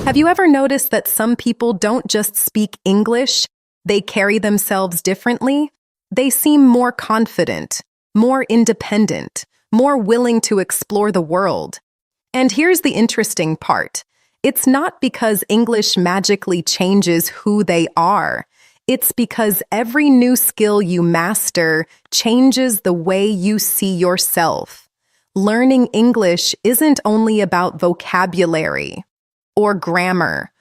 Have you ever noticed that some people don't just speak English, they carry themselves differently? They seem more confident, more independent, more willing to explore the world. And here's the interesting part. It's not because English magically changes who they are. It's because every new skill you master changes the way you see yourself. Learning English isn't only about vocabulary or grammar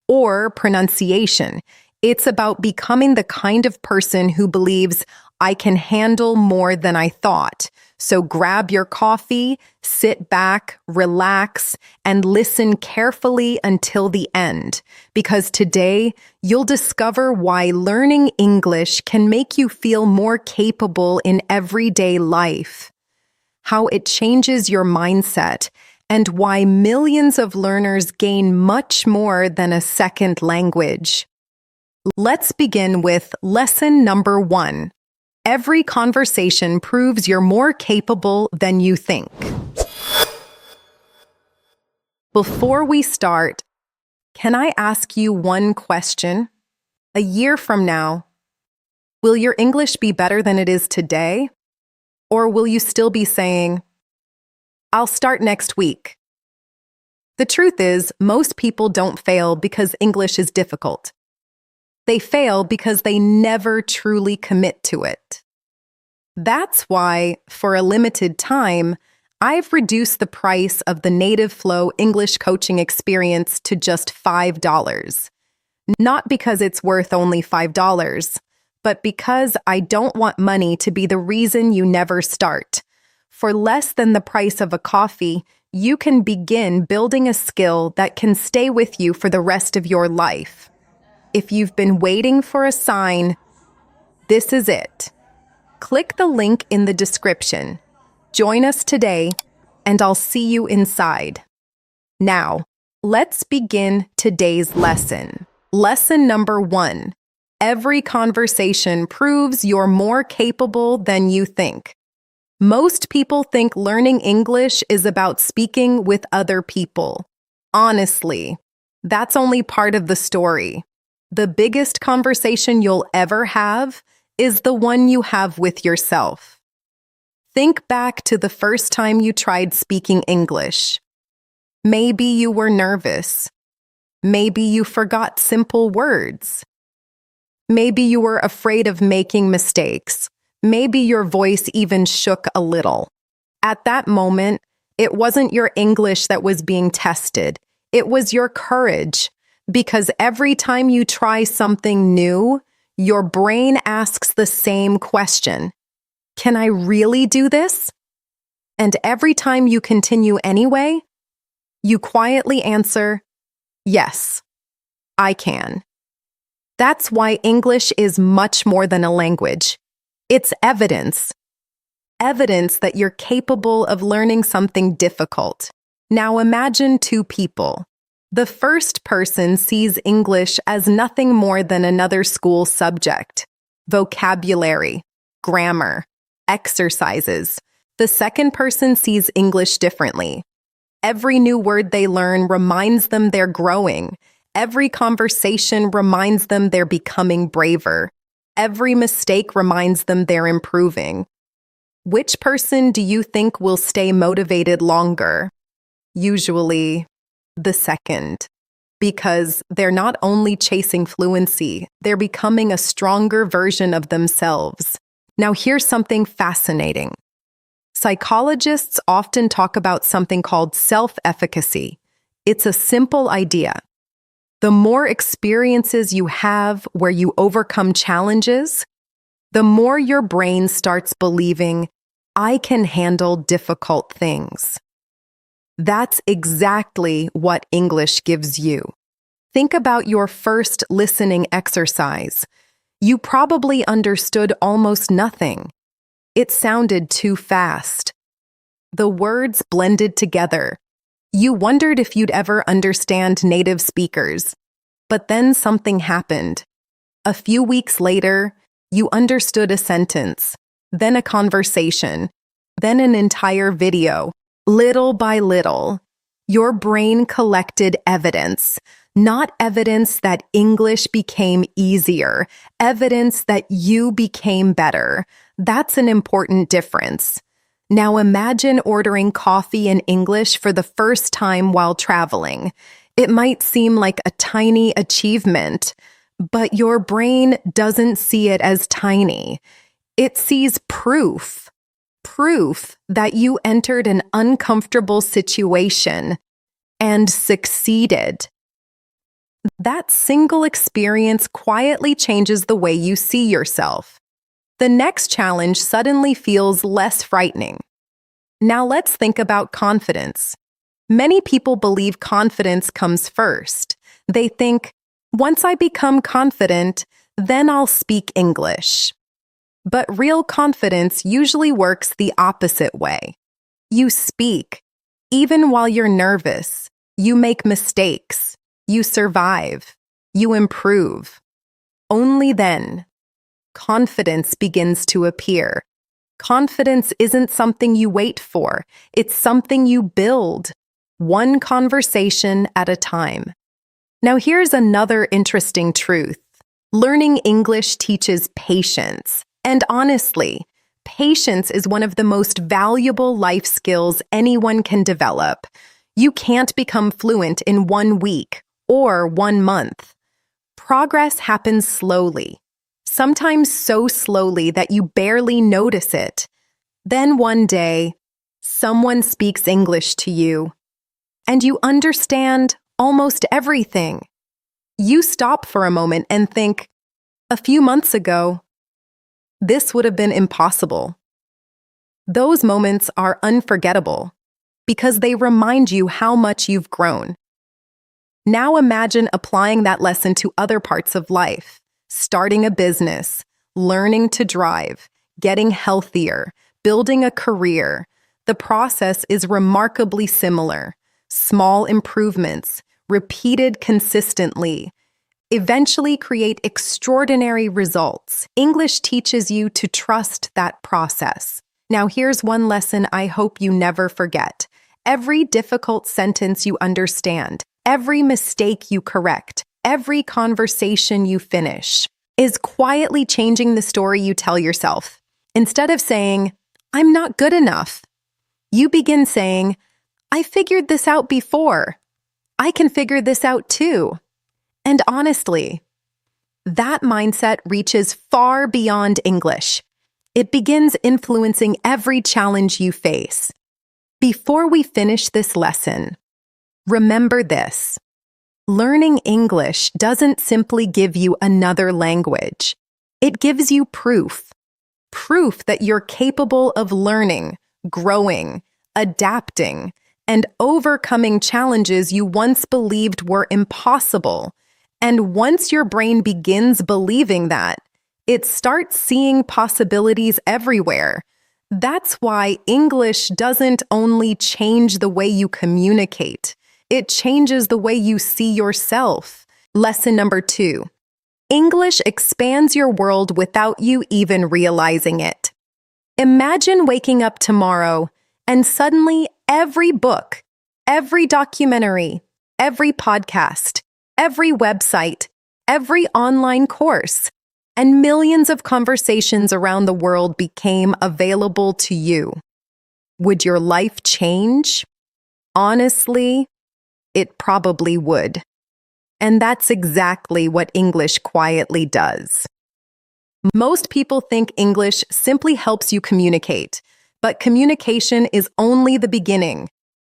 or pronunciation. It's about becoming the kind of person who believes, I can handle more than I thought. So grab your coffee, sit back, relax, and listen carefully until the end. Because today, you'll discover why learning English can make you feel more capable in everyday life, how it changes your mindset, and why millions of learners gain much more than a second language. Let's begin with lesson number 1. Every conversation proves you're more capable than you think. Before we start, can I ask you one question? A year from now, will your English be better than it is today? Or will you still be saying, I'll start next week? The truth is, most people don't fail because English is difficult. They fail because they never truly commit to it. That's why, for a limited time, I've reduced the price of the Native Flow English coaching experience to just $5. Not because it's worth only $5, but because I don't want money to be the reason you never start. For less than the price of a coffee, you can begin building a skill that can stay with you for the rest of your life. If you've been waiting for a sign, this is it. Click the link in the description. Join us today, and I'll see you inside. Now, let's begin today's lesson. Lesson number 1. Every conversation proves you're more capable than you think. Most people think learning English is about speaking with other people. Honestly, that's only part of the story. The biggest conversation you'll ever have is the one you have with yourself. Think back to the first time you tried speaking English. Maybe you were nervous. Maybe you forgot simple words. Maybe you were afraid of making mistakes. Maybe your voice even shook a little. At that moment, it wasn't your English that was being tested. It was your courage. Because every time you try something new, your brain asks the same question. Can I really do this? And every time you continue anyway, you quietly answer, yes, I can. That's why English is much more than a language. It's evidence. Evidence that you're capable of learning something difficult. Now imagine two people. The first person sees English as nothing more than another school subject, vocabulary, grammar, exercises. The second person sees English differently. Every new word they learn reminds them they're growing. Every conversation reminds them they're becoming braver. Every mistake reminds them they're improving. Which person do you think will stay motivated longer? Usually, the second, because they're not only chasing fluency, they're becoming a stronger version of themselves. Now here's something fascinating. Psychologists often talk about something called self-efficacy. It's a simple idea. The more experiences you have where you overcome challenges, the more your brain starts believing, I can handle difficult things. That's exactly what English gives you. Think about your first listening exercise. You probably understood almost nothing. It sounded too fast. The words blended together. You wondered if you'd ever understand native speakers. But then something happened. A few weeks later, you understood a sentence, then a conversation, then an entire video. Little by little, your brain collected evidence. not evidence that English became easier, evidence that you became better. That's an important difference. Now imagine ordering coffee in English for the first time while traveling. It might seem like a tiny achievement, but your brain doesn't see it as tiny. It sees proof that you entered an uncomfortable situation and succeeded. That single experience quietly changes the way you see yourself. The next challenge suddenly feels less frightening. Now let's think about confidence. Many people believe confidence comes first. They think, once I become confident, then I'll speak English. But real confidence usually works the opposite way. You speak, even while you're nervous. You make mistakes. You survive. You improve. Only then, confidence begins to appear. Confidence isn't something you wait for. It's something you build, one conversation at a time. Now here's another interesting truth. Learning English teaches patience. And honestly, patience is one of the most valuable life skills anyone can develop. You can't become fluent in 1 week or 1 month. Progress happens slowly, sometimes so slowly that you barely notice it. Then one day, someone speaks English to you, and you understand almost everything. You stop for a moment and think, a few months ago, this would have been impossible. Those moments are unforgettable because they remind you how much you've grown. Now imagine applying that lesson to other parts of life, starting a business, learning to drive, getting healthier, building a career. The process is remarkably similar. Small improvements, repeated consistently, eventually create extraordinary results. English teaches you to trust that process. Now here's one lesson I hope you never forget. Every difficult sentence you understand, every mistake you correct, every conversation you finish, is quietly changing the story you tell yourself. Instead of saying, I'm not good enough, you begin saying, I figured this out before. I can figure this out too. And honestly, that mindset reaches far beyond English. It begins influencing every challenge you face. Before we finish this lesson, remember this. Learning English doesn't simply give you another language. It gives you proof that you're capable of learning, growing, adapting, and overcoming challenges you once believed were impossible. And once your brain begins believing that, it starts seeing possibilities everywhere. That's why English doesn't only change the way you communicate, it changes the way you see yourself. Lesson number 2. English expands your world without you even realizing it. Imagine waking up tomorrow and suddenly every book, every documentary, every podcast, every website, every online course, and millions of conversations around the world became available to you. Would your life change? Honestly, it probably would. And that's exactly what English quietly does. Most people think English simply helps you communicate, but communication is only the beginning.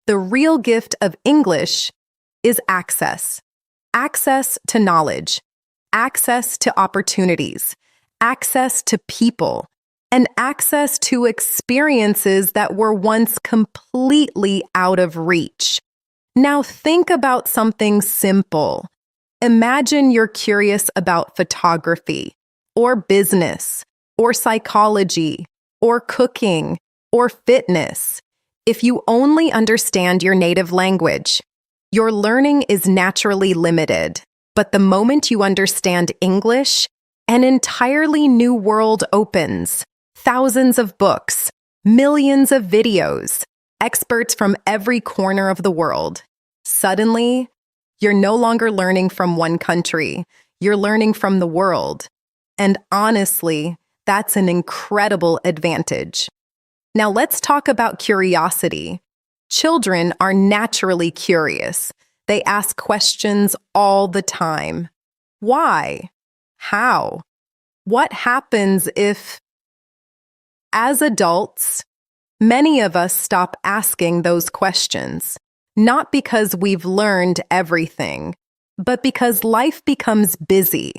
The real gift of English is access. Access to knowledge, access to opportunities, access to people, and access to experiences that were once completely out of reach. Now think about something simple. Imagine you're curious about photography, or business, or psychology, or cooking, or fitness. If you only understand your native language, your learning is naturally limited. But the moment you understand English, an entirely new world opens. Thousands of books, millions of videos, experts from every corner of the world. Suddenly, You're no longer learning from one country. You're learning from the world. And honestly, that's an incredible advantage. Now let's talk about curiosity. Children are naturally curious. They ask questions all the time. Why? How? What happens if... As adults, many of us stop asking those questions, not because we've learned everything, but because life becomes busy.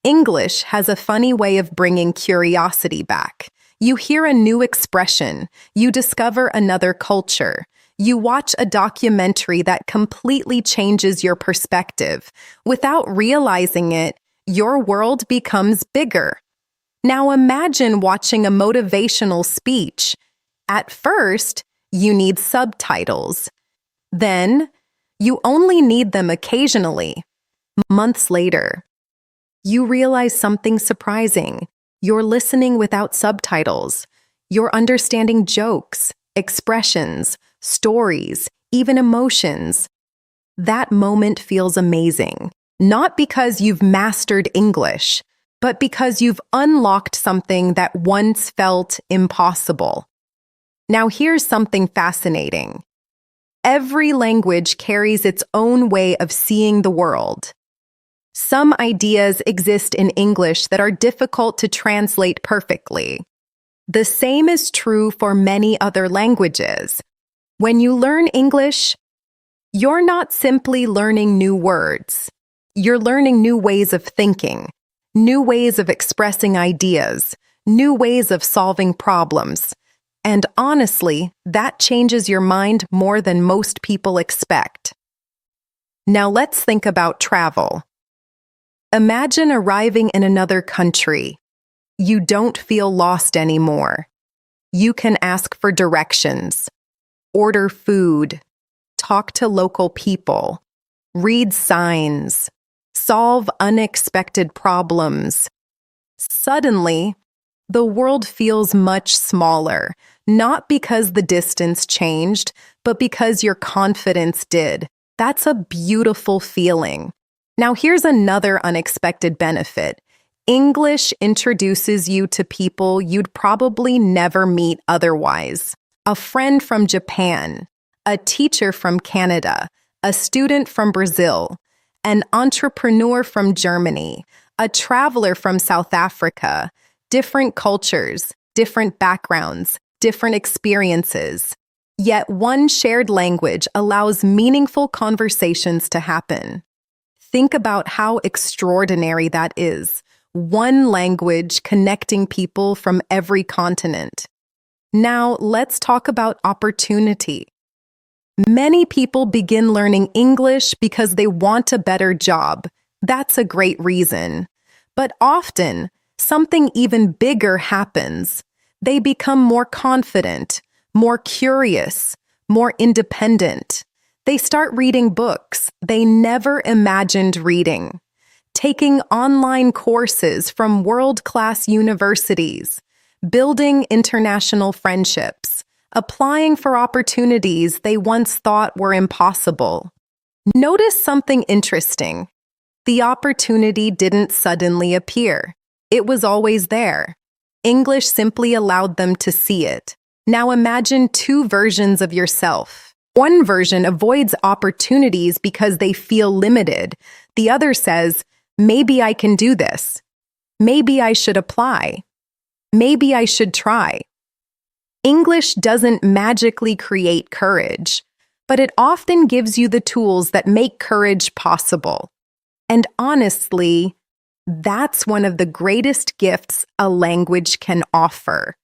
English has a funny way of bringing curiosity back. You hear a new expression, you discover another culture, you watch a documentary that completely changes your perspective. Without realizing it, your world becomes bigger. Now imagine watching a motivational speech. At first, you need subtitles. Then, you only need them occasionally. Months later, you realize something surprising. You're listening without subtitles. You're understanding jokes, expressions, stories, even emotions. That moment feels amazing, not because you've mastered English, but because you've unlocked something that once felt impossible. Now here's something fascinating. Every language carries its own way of seeing the world. Some ideas exist in English that are difficult to translate perfectly. The same is true for many other languages. When you learn English, you're not simply learning new words. You're learning new ways of thinking, new ways of expressing ideas, new ways of solving problems. And honestly, that changes your mind more than most people expect. Now let's think about travel. Imagine arriving in another country. You don't feel lost anymore. You can ask for directions, order food, talk to local people, read signs, solve unexpected problems. Suddenly, the world feels much smaller, not because the distance changed, but because your confidence did. That's a beautiful feeling. Now here's another unexpected benefit. English introduces you to people you'd probably never meet otherwise. A friend from Japan, a teacher from Canada, a student from Brazil, an entrepreneur from Germany, a traveler from South Africa. Different cultures, different backgrounds, different experiences. Yet one shared language allows meaningful conversations to happen. Think about how extraordinary that is. One language connecting people from every continent. Now, let's talk about opportunity. Many people begin learning English because they want a better job. That's a great reason. But often, something even bigger happens. They become more confident, more curious, more independent. They start reading books they never imagined reading, taking online courses from world-class universities, building international friendships, applying for opportunities they once thought were impossible. Notice something interesting. The opportunity didn't suddenly appear. It was always there. English simply allowed them to see it. Now imagine two versions of yourself. One version avoids opportunities because they feel limited. The other says, maybe I can do this. Maybe I should apply. Maybe I should try. English doesn't magically create courage, but it often gives you the tools that make courage possible. And honestly, that's one of the greatest gifts a language can offer.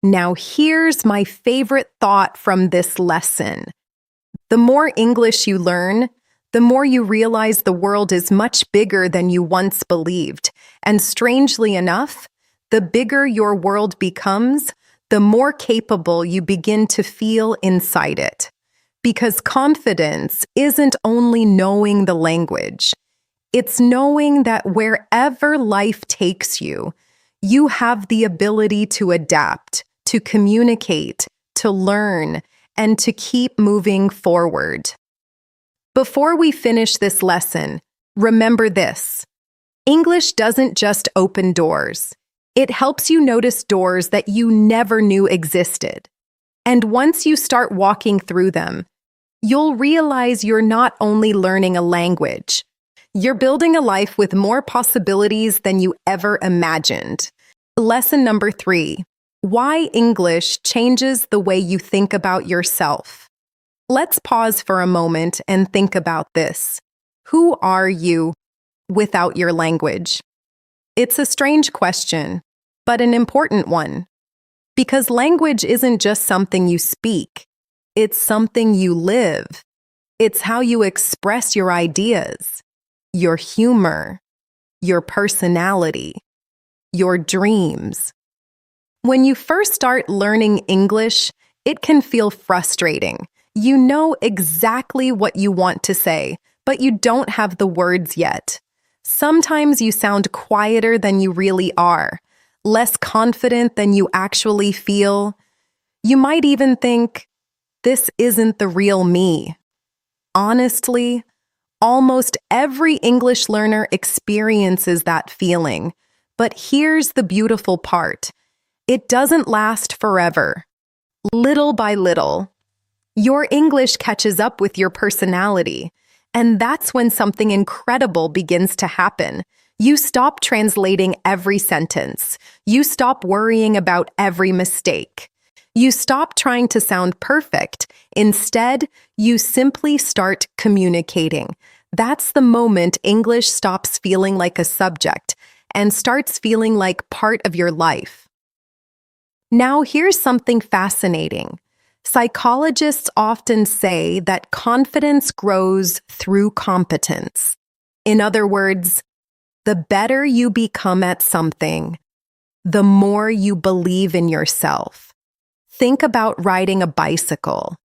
Now here's my favorite thought from this lesson. The more English you learn, the more you realize the world is much bigger than you once believed. And strangely enough, the bigger your world becomes, the more capable you begin to feel inside it. Because confidence isn't only knowing the language. It's knowing that wherever life takes you, you have the ability to adapt, to communicate, to learn, and to keep moving forward. Before we finish this lesson, remember this. English doesn't just open doors. It helps you notice doors that you never knew existed. And once you start walking through them, you'll realize you're not only learning a language, you're building a life with more possibilities than you ever imagined. Lesson number 3, why English changes the way you think about yourself. Let's pause for a moment and think about this. Who are you without your language? It's a strange question, but an important one. Because language isn't just something you speak, it's something you live. It's how you express your ideas, your humor, your personality, your dreams. When you first start learning English, it can feel frustrating. You know exactly what you want to say, but you don't have the words yet. Sometimes you sound quieter than you really are, less confident than you actually feel. You might even think, this isn't the real me. Honestly, almost every English learner experiences that feeling. But here's the beautiful part. It doesn't last forever. Little by little, your English catches up with your personality. And that's when something incredible begins to happen. You stop translating every sentence. You stop worrying about every mistake. You stop trying to sound perfect. Instead, you simply start communicating. That's the moment English stops feeling like a subject and starts feeling like part of your life. Now, here's something fascinating. Psychologists often say that confidence grows through competence. In other words, the better you become at something, the more you believe in yourself. Think about riding a bicycle.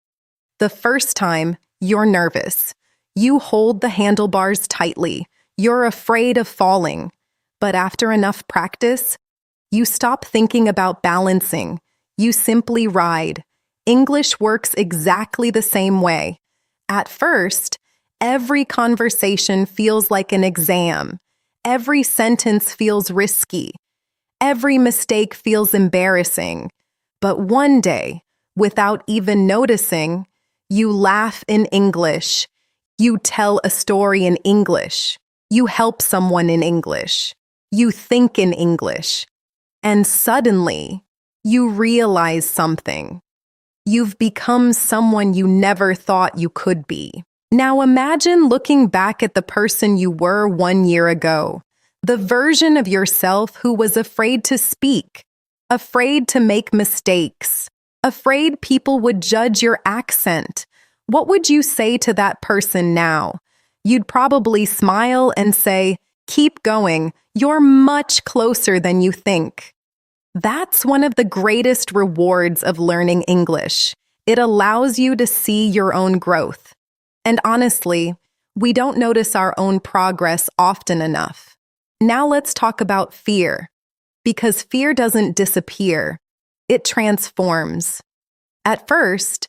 The first time, you're nervous. You hold the handlebars tightly. You're afraid of falling. But after enough practice, you stop thinking about balancing. You simply ride. English works exactly the same way. At first, every conversation feels like an exam. Every sentence feels risky. Every mistake feels embarrassing. But one day, without even noticing, you laugh in English. You tell a story in English. You help someone in English. You think in English. And suddenly, you realize something. You've become someone you never thought you could be. Now imagine looking back at the person you were 1 year ago, the version of yourself who was afraid to speak, afraid to make mistakes, afraid people would judge your accent. What would you say to that person now? You'd probably smile and say, "Keep going, you're much closer than you think." That's one of the greatest rewards of learning English. It allows you to see your own growth. And honestly, we don't notice our own progress often enough. Now let's talk about fear. Because fear doesn't disappear, it transforms. At first,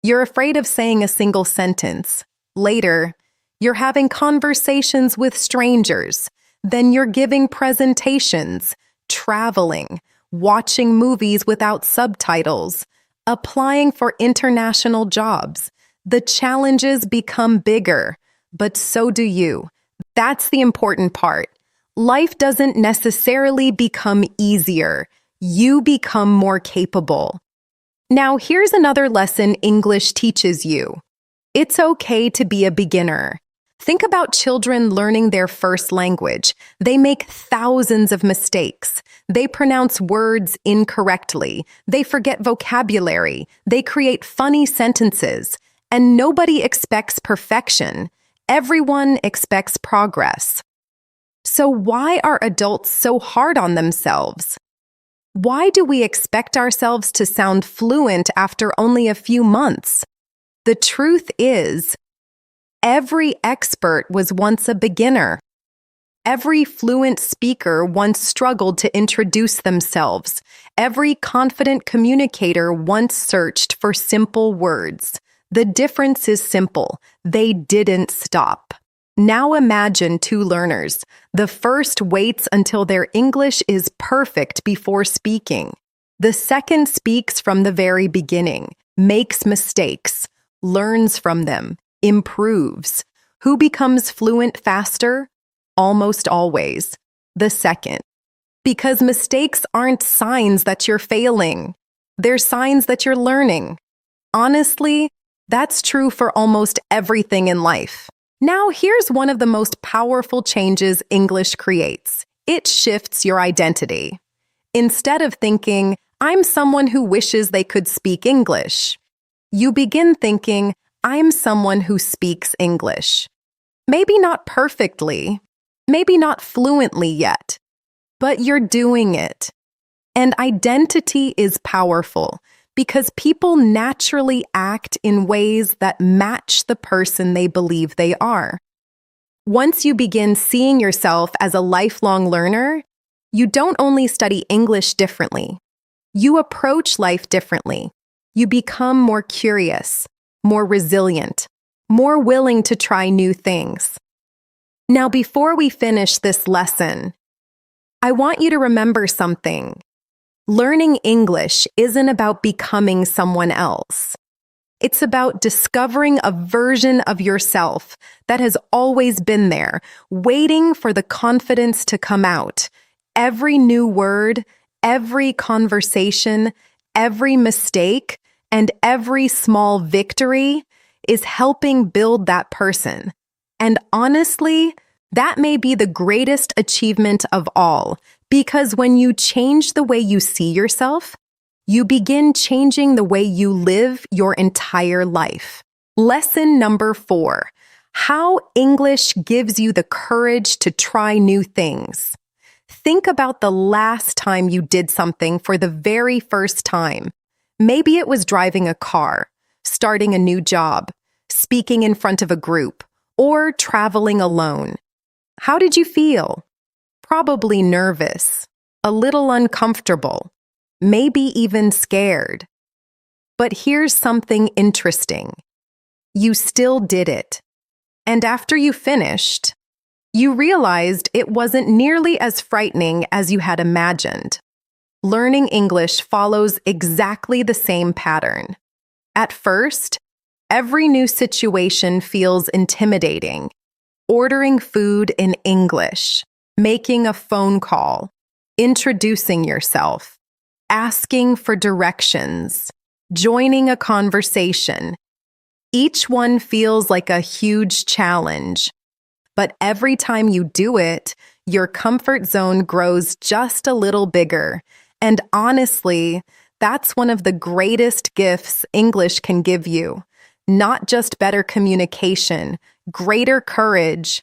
you're afraid of saying a single sentence. Later, you're having conversations with strangers. Then you're giving presentations, traveling, watching movies without subtitles, applying for international jobs. The challenges become bigger, but so do you. That's the important part. Life doesn't necessarily become easier. You become more capable. Now, here's another lesson English teaches you. It's okay to be a beginner. Think about children learning their first language. They make thousands of mistakes. They pronounce words incorrectly. They forget vocabulary. They create funny sentences. And nobody expects perfection. Everyone expects progress. So why are adults so hard on themselves? Why do we expect ourselves to sound fluent after only a few months? The truth is, every expert was once a beginner. Every fluent speaker once struggled to introduce themselves. Every confident communicator once searched for simple words. The difference is simple. They didn't stop. Now imagine two learners. The first waits until their English is perfect before speaking. The second speaks from the very beginning, makes mistakes, learns from them, improves. Who becomes fluent faster? Almost always. The second. Because mistakes aren't signs that you're failing. They're signs that you're learning. Honestly, that's true for almost everything in life. Now, here's one of the most powerful changes English creates. It shifts your identity. Instead of thinking, I'm someone who wishes they could speak English, you begin thinking, I'm someone who speaks English. Maybe not perfectly, maybe not fluently yet, but you're doing it. And identity is powerful because people naturally act in ways that match the person they believe they are. Once you begin seeing yourself as a lifelong learner, you don't only study English differently, you approach life differently. You become more curious, more resilient, more willing to try new things. Now, before we finish this lesson, I want you to remember something. Learning English isn't about becoming someone else. It's about discovering a version of yourself that has always been there, waiting for the confidence to come out. Every new word, every conversation, every mistake, and every small victory is helping build that person. And honestly, that may be the greatest achievement of all, because when you change the way you see yourself, you begin changing the way you live your entire life. Lesson number 4, how English gives you the courage to try new things. Think about the last time you did something for the very first time. Maybe it was driving a car, starting a new job, speaking in front of a group, or traveling alone. How did you feel? Probably nervous, a little uncomfortable, maybe even scared. But here's something interesting. You still did it. And after you finished, you realized it wasn't nearly as frightening as you had imagined. Learning English follows exactly the same pattern. At first, every new situation feels intimidating. Ordering food in English, making a phone call, introducing yourself, asking for directions, joining a conversation. Each one feels like a huge challenge. But every time you do it, your comfort zone grows just a little bigger. And honestly, that's one of the greatest gifts English can give you. Not just better communication, greater courage.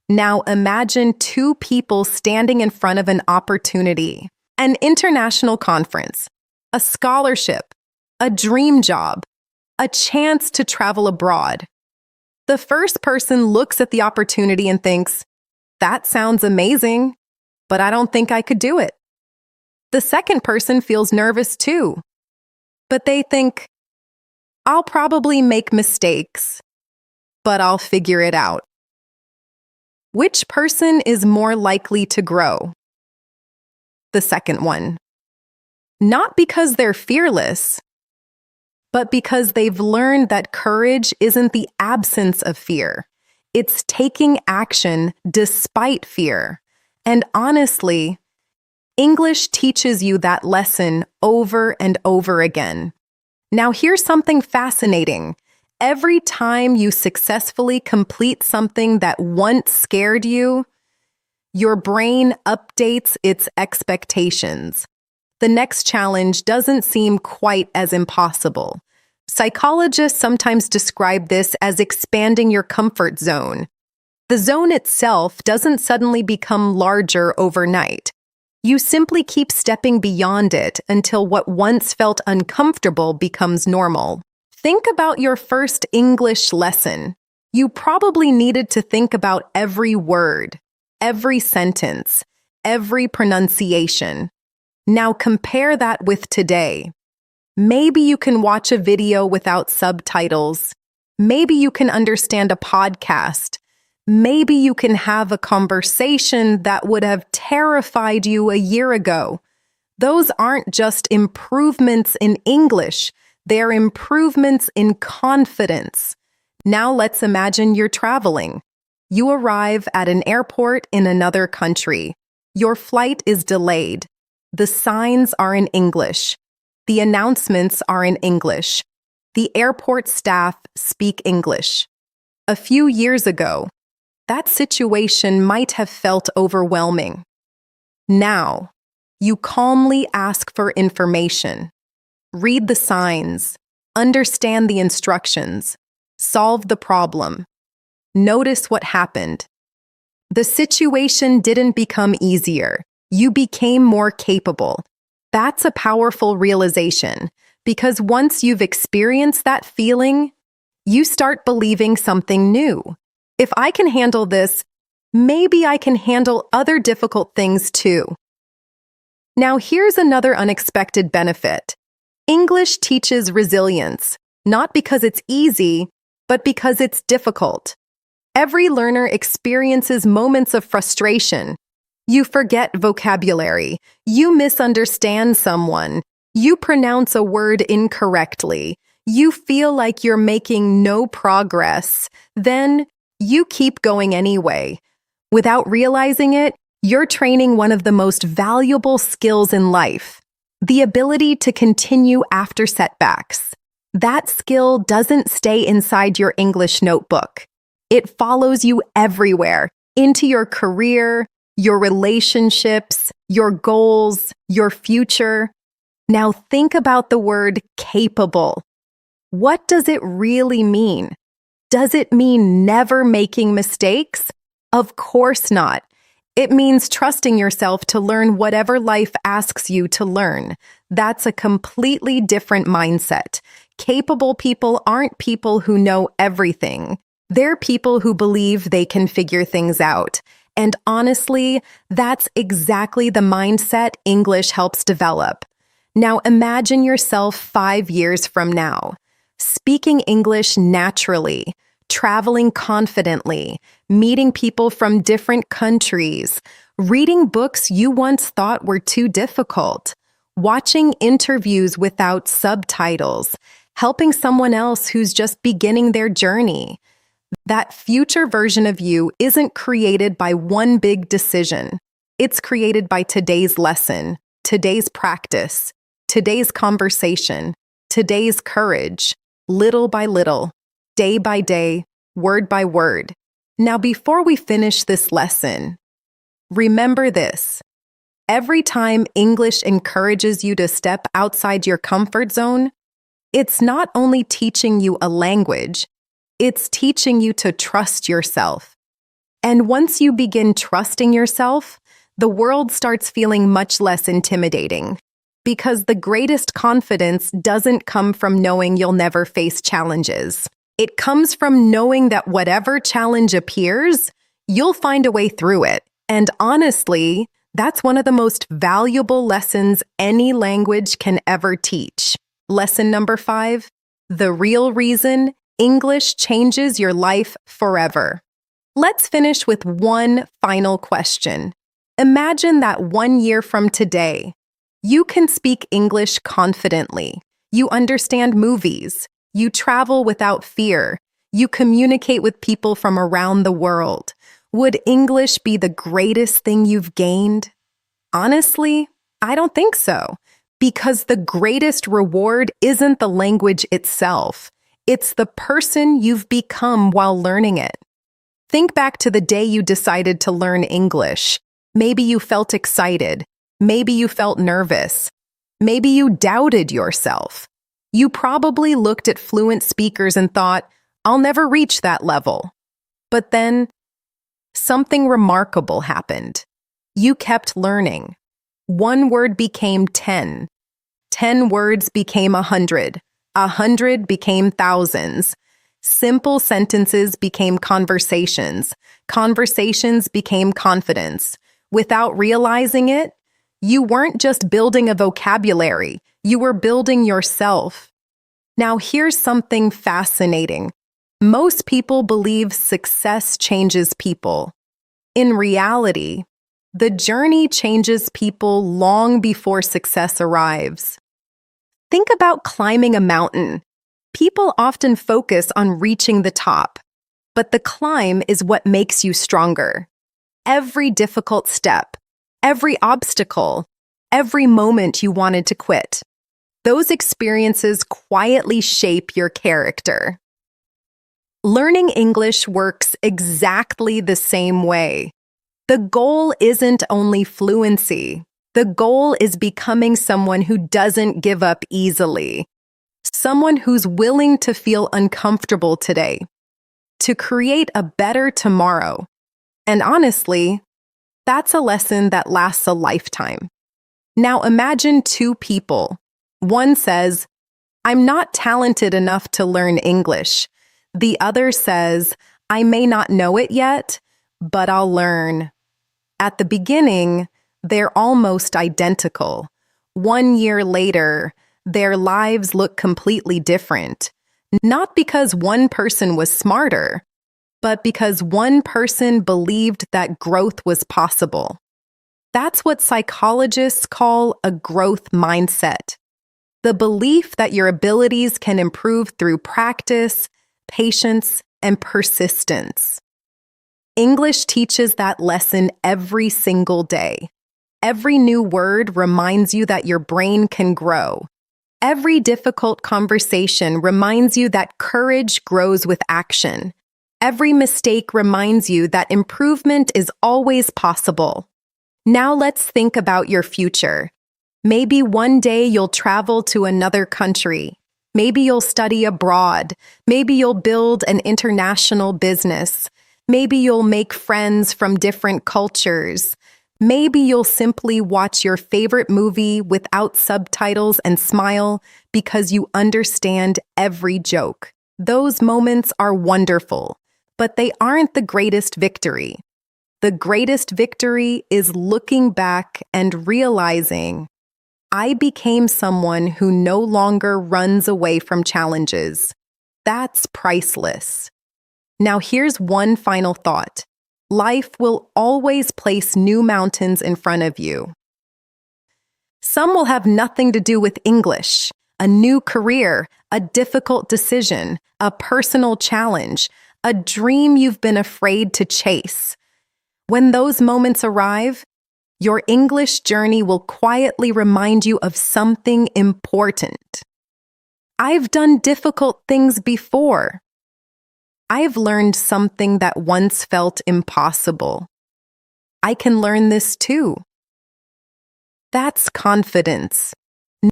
Now imagine two people standing in front of an opportunity, an international conference, a scholarship, a dream job, a chance to travel abroad. The first person looks at the opportunity and thinks, that sounds amazing, but I don't think I could do it. The second person feels nervous too, but they think, I'll probably make mistakes, but I'll figure it out. Which person is more likely to grow? The second one. Not because they're fearless, but because they've learned that courage isn't the absence of fear. It's taking action despite fear. And honestly, English teaches you that lesson over and over again. Now here's something fascinating. Every time you successfully complete something that once scared you, your brain updates its expectations. The next challenge doesn't seem quite as impossible. Psychologists sometimes describe this as expanding your comfort zone. The zone itself doesn't suddenly become larger overnight. You simply keep stepping beyond it until what once felt uncomfortable becomes normal. Think about your first English lesson. You probably needed to think about every word, every sentence, every pronunciation. Now compare that with today. Maybe you can watch a video without subtitles. Maybe you can understand a podcast. Maybe you can have a conversation that would have terrified you a year ago. Those aren't just improvements in English, they're improvements in confidence. Now let's imagine you're traveling. You arrive at an airport in another country. Your flight is delayed. The signs are in English. The announcements are in English. The airport staff speak English. A few years ago, that situation might have felt overwhelming. Now, you calmly ask for information. Read the signs, understand the instructions, solve the problem. Notice what happened. The situation didn't become easier. You became more capable. That's a powerful realization, because once you've experienced that feeling, you start believing something new. If I can handle this, maybe I can handle other difficult things too. Now here's another unexpected benefit. English teaches resilience, not because it's easy, but because it's difficult. Every learner experiences moments of frustration. You forget vocabulary. You misunderstand someone. You pronounce a word incorrectly. You feel like you're making no progress. Then you keep going anyway. Without realizing it, you're training one of the most valuable skills in life, the ability to continue after setbacks. That skill doesn't stay inside your English notebook. It follows you everywhere, into your career, your relationships, your goals, your future. Now think about the word capable. What does it really mean? Does it mean never making mistakes? Of course not. It means trusting yourself to learn whatever life asks you to learn. That's a completely different mindset. Capable people aren't people who know everything. They're people who believe they can figure things out. And honestly, that's exactly the mindset English helps develop. Now imagine yourself 5 years from now, speaking English naturally, traveling confidently, meeting people from different countries, reading books you once thought were too difficult, watching interviews without subtitles, helping someone else who's just beginning their journey. That future version of you isn't created by one big decision. It's created by today's lesson, today's practice, today's conversation, today's courage, little by little, day by day, word by word. Now, before we finish this lesson, remember this. Every time English encourages you to step outside your comfort zone, it's not only teaching you a language, it's teaching you to trust yourself. And once you begin trusting yourself, the world starts feeling much less intimidating. Because the greatest confidence doesn't come from knowing you'll never face challenges. It comes from knowing that whatever challenge appears, you'll find a way through it. And honestly, that's one of the most valuable lessons any language can ever teach. Lesson number 5, the real reason English changes your life forever. Let's finish with one final question. Imagine that 1 year from today, you can speak English confidently. You understand movies. You travel without fear. You communicate with people from around the world. Would English be the greatest thing you've gained? Honestly, I don't think so. Because the greatest reward isn't the language itself. It's the person you've become while learning it. Think back to the day you decided to learn English. Maybe you felt excited. Maybe you felt nervous. Maybe you doubted yourself. You probably looked at fluent speakers and thought, I'll never reach that level. But then, something remarkable happened. You kept learning. 1 word became 10. 10 words became 100. 100 became thousands. Simple sentences became conversations. Conversations became confidence. Without realizing it, you weren't just building a vocabulary. You were building yourself. Now, here's something fascinating. Most people believe success changes people. In reality, the journey changes people long before success arrives. Think about climbing a mountain. People often focus on reaching the top, but the climb is what makes you stronger. Every difficult step, every obstacle, every moment you wanted to quit, those experiences quietly shape your character. Learning English works exactly the same way. The goal isn't only fluency. The goal is becoming someone who doesn't give up easily. Someone who's willing to feel uncomfortable today, to create a better tomorrow. And honestly, that's a lesson that lasts a lifetime. Now imagine two people. One says, "I'm not talented enough to learn English." The other says, "I may not know it yet, but I'll learn." At the beginning, they're almost identical. 1 year later, their lives look completely different. Not because one person was smarter, but because one person believed that growth was possible. That's what psychologists call a growth mindset. The belief that your abilities can improve through practice, patience, and persistence. English teaches that lesson every single day. Every new word reminds you that your brain can grow. Every difficult conversation reminds you that courage grows with action. Every mistake reminds you that improvement is always possible. Now let's think about your future. Maybe one day you'll travel to another country. Maybe you'll study abroad. Maybe you'll build an international business. Maybe you'll make friends from different cultures. Maybe you'll simply watch your favorite movie without subtitles and smile because you understand every joke. Those moments are wonderful, but they aren't the greatest victory. The greatest victory is looking back and realizing, I became someone who no longer runs away from challenges. That's priceless. Now here's one final thought. Life will always place new mountains in front of you. Some will have nothing to do with English, a new career, a difficult decision, a personal challenge, a dream you've been afraid to chase. When those moments arrive, your English journey will quietly remind you of something important. I've done difficult things before. I've learned something that once felt impossible. I can learn this too. That's confidence.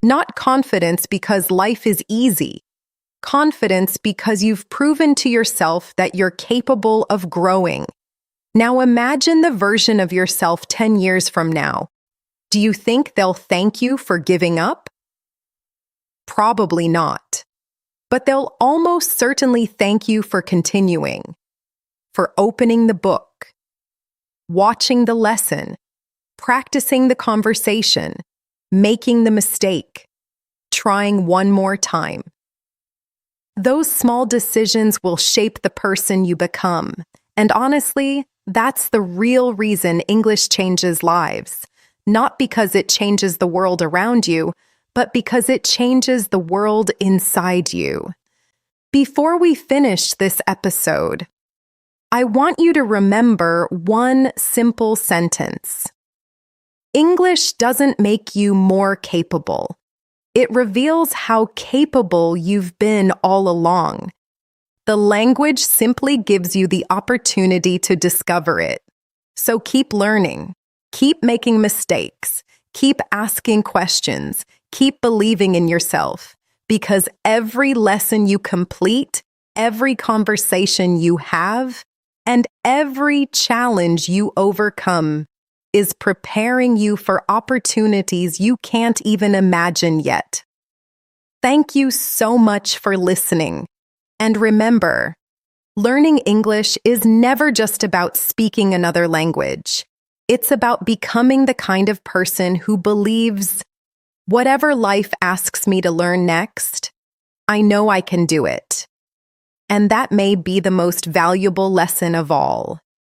Not confidence because life is easy. Confidence because you've proven to yourself that you're capable of growing. Now imagine the version of yourself 10 years from now. Do you think they'll thank you for giving up? Probably not. But they'll almost certainly thank you for continuing, for opening the book, watching the lesson, practicing the conversation, making the mistake, trying one more time. Those small decisions will shape the person you become. And honestly, that's the real reason English changes lives. Not because it changes the world around you, but because it changes the world inside you. Before we finish this episode, I want you to remember one simple sentence. English doesn't make you more capable. It reveals how capable you've been all along. The language simply gives you the opportunity to discover it. So keep learning, keep making mistakes, keep asking questions, keep believing in yourself, because every lesson you complete, every conversation you have, and every challenge you overcome is preparing you for opportunities you can't even imagine yet. Thank you so much for listening. And remember, learning English is never just about speaking another language. It's about becoming the kind of person who believes Whatever life asks me to learn next, I know I can do it. And that may be the most valuable lesson of all.